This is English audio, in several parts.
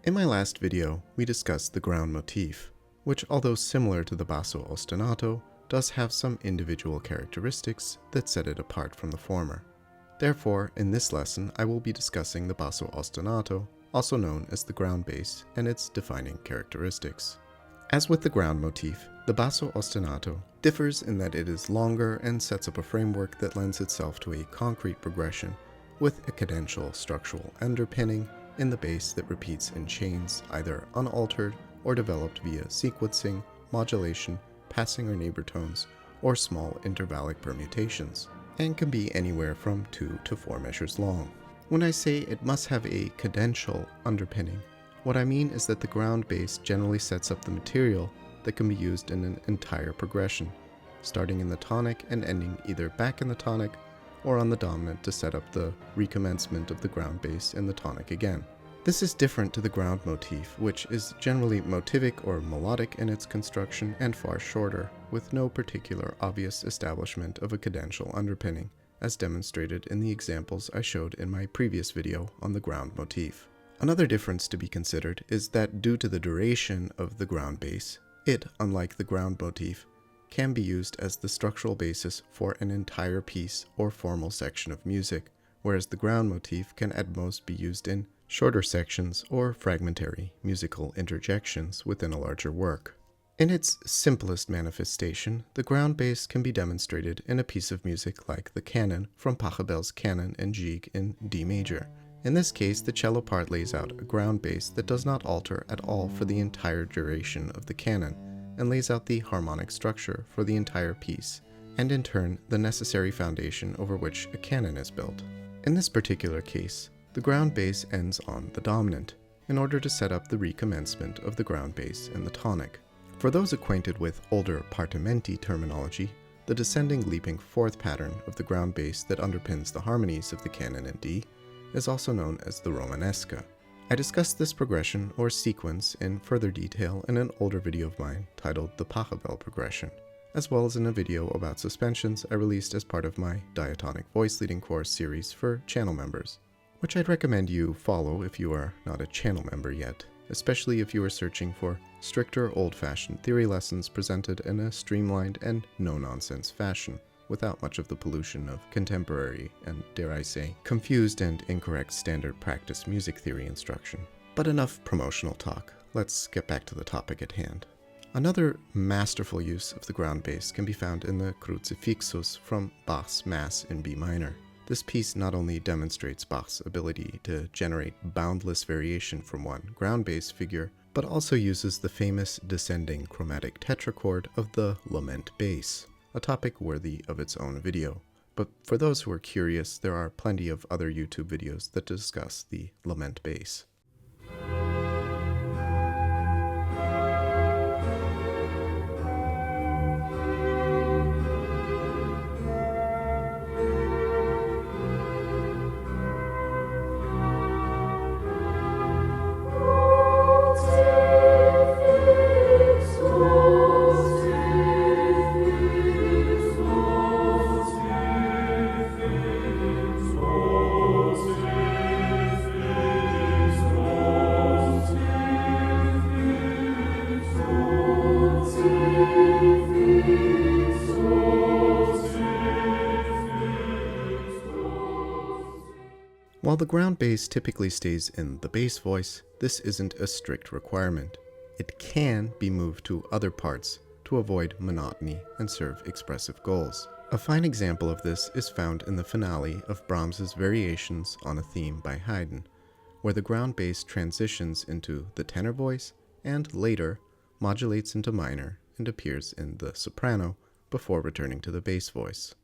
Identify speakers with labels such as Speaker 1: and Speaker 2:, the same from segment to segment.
Speaker 1: In my last video, we discussed the ground motif, which, although similar to the Basso ostinato, does have some individual characteristics that set it apart from the former. Therefore, in this lesson, I will be discussing the Basso ostinato, also known as the ground bass, and its defining characteristics. As with the ground motif, the Basso ostinato differs in that it is longer and sets up a framework that lends itself to a concrete progression with a cadential structural underpinning in the bass that repeats in chains, either unaltered or developed via sequencing, modulation, passing or neighbor tones, or small intervallic permutations, and can be anywhere from 2 to 4 measures long. When I say it must have a cadential underpinning, what I mean is that the ground bass generally sets up the material that can be used in an entire progression, starting in the tonic and ending either back in the tonic or on the dominant to set up the recommencement of the ground bass in the tonic again. This is different to the ground motif, which is generally motivic or melodic in its construction and far shorter, with no particular obvious establishment of a cadential underpinning, as demonstrated in the examples I showed in my previous video on the ground motif. Another difference to be considered is that due to the duration of the ground bass, it, unlike the ground motif, can be used as the structural basis for an entire piece or formal section of music, whereas the ground motif can at most be used in shorter sections or fragmentary musical interjections within a larger work. In its simplest manifestation, the ground bass can be demonstrated in a piece of music like the canon from Pachelbel's Canon and Gigue in D major. In this case, the cello part lays out a ground bass that does not alter at all for the entire duration of the canon, and lays out the harmonic structure for the entire piece, and in turn the necessary foundation over which a canon is built. In this particular case, the ground bass ends on the dominant, in order to set up the recommencement of the ground bass in the tonic. For those acquainted with older partimenti terminology, the descending leaping fourth pattern of the ground bass that underpins the harmonies of the canon in D is also known as the Romanesca. I discussed this progression or sequence in further detail in an older video of mine titled The Pachelbel Progression, as well as in a video about suspensions I released as part of my diatonic voice leading course series for channel members, which I'd recommend you follow if you are not a channel member yet, especially if you are searching for stricter old-fashioned theory lessons presented in a streamlined and no-nonsense fashion, without much of the pollution of contemporary and, dare I say, confused and incorrect standard practice music theory instruction. But enough promotional talk. Let's get back to the topic at hand. Another masterful use of the ground bass can be found in the Crucifixus from Bach's Mass in B minor. This piece not only demonstrates Bach's ability to generate boundless variation from one ground bass figure, but also uses the famous descending chromatic tetrachord of the lament bass, a topic worthy of its own video. But for those who are curious, there are plenty of other YouTube videos that discuss the lament bass. While the ground bass typically stays in the bass voice, this isn't a strict requirement. It can be moved to other parts to avoid monotony and serve expressive goals. A fine example of this is found in the finale of Brahms's Variations on a Theme by Haydn, where the ground bass transitions into the tenor voice and later modulates into minor and appears in the soprano before returning to the bass voice.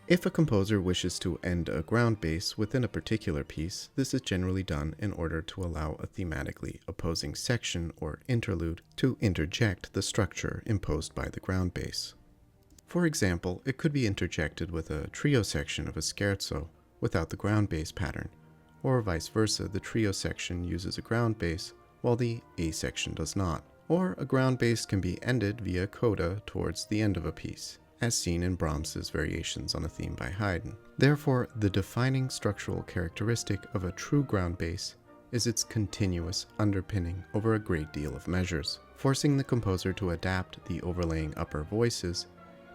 Speaker 1: If a composer wishes to end a ground bass within a particular piece, this is generally done in order to allow a thematically opposing section or interlude to interject the structure imposed by the ground bass. For example, it could be interjected with a trio section of a scherzo without the ground bass pattern, or vice versa, the trio section uses a ground bass while the A section does not. Or a ground bass can be ended via coda towards the end of a piece, as seen in Brahms's Variations on a Theme by Haydn. Therefore, the defining structural characteristic of a true ground bass is its continuous underpinning over a great deal of measures, forcing the composer to adapt the overlaying upper voices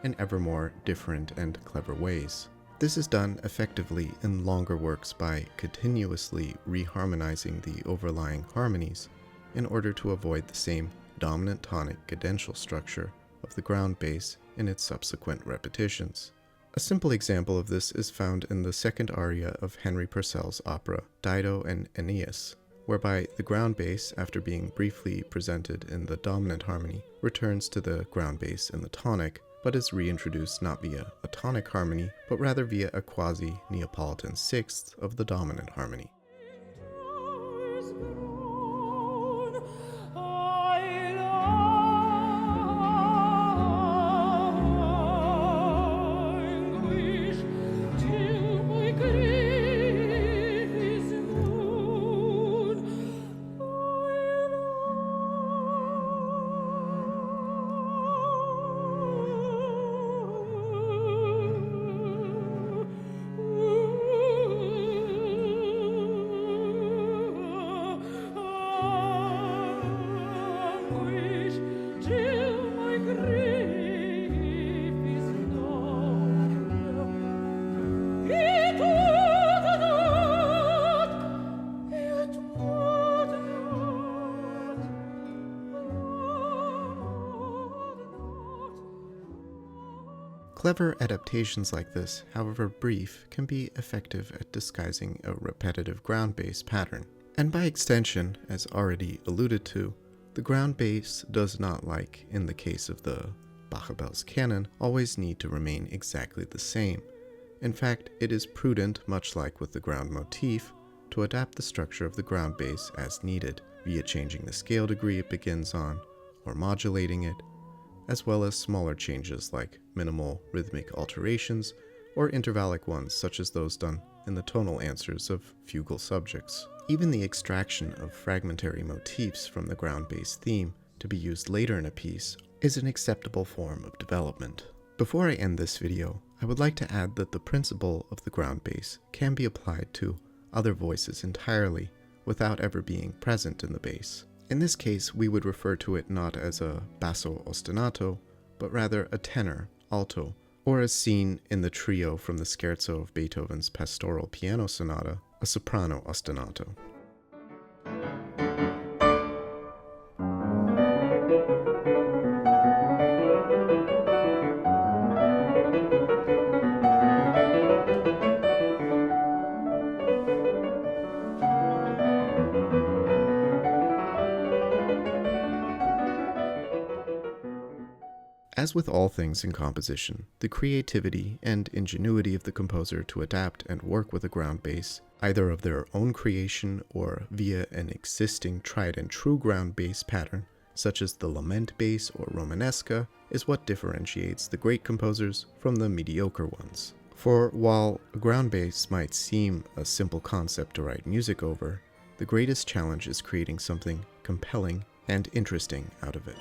Speaker 1: in ever more different and clever ways. This is done effectively in longer works by continuously reharmonizing the overlying harmonies in order to avoid the same dominant tonic cadential structure of the ground bass in its subsequent repetitions. A simple example of this is found in the second aria of Henry Purcell's opera Dido and Aeneas, whereby the ground bass, after being briefly presented in the dominant harmony, returns to the ground bass in the tonic, but is reintroduced not via a tonic harmony, but rather via a quasi-Neapolitan sixth of the dominant harmony. Clever adaptations like this, however brief, can be effective at disguising a repetitive ground bass pattern. And by extension, as already alluded to, the ground bass does not, like in the case of the Pachelbel's canon, always need to remain exactly the same. In fact, it is prudent, much like with the ground motif, to adapt the structure of the ground bass as needed, via changing the scale degree it begins on, or modulating it, as well as smaller changes like minimal rhythmic alterations or intervallic ones such as those done in the tonal answers of fugal subjects. Even the extraction of fragmentary motifs from the ground bass theme to be used later in a piece is an acceptable form of development. Before I end this video, I would like to add that the principle of the ground bass can be applied to other voices entirely without ever being present in the bass. In this case, we would refer to it not as a basso ostinato, but rather a tenor, alto, or as seen in the trio from the scherzo of Beethoven's Pastoral Piano Sonata, a soprano ostinato. As with all things in composition, the creativity and ingenuity of the composer to adapt and work with a ground bass, either of their own creation or via an existing tried and true ground bass pattern, such as the lament bass or romanesca, is what differentiates the great composers from the mediocre ones. For while a ground bass might seem a simple concept to write music over, the greatest challenge is creating something compelling and interesting out of it.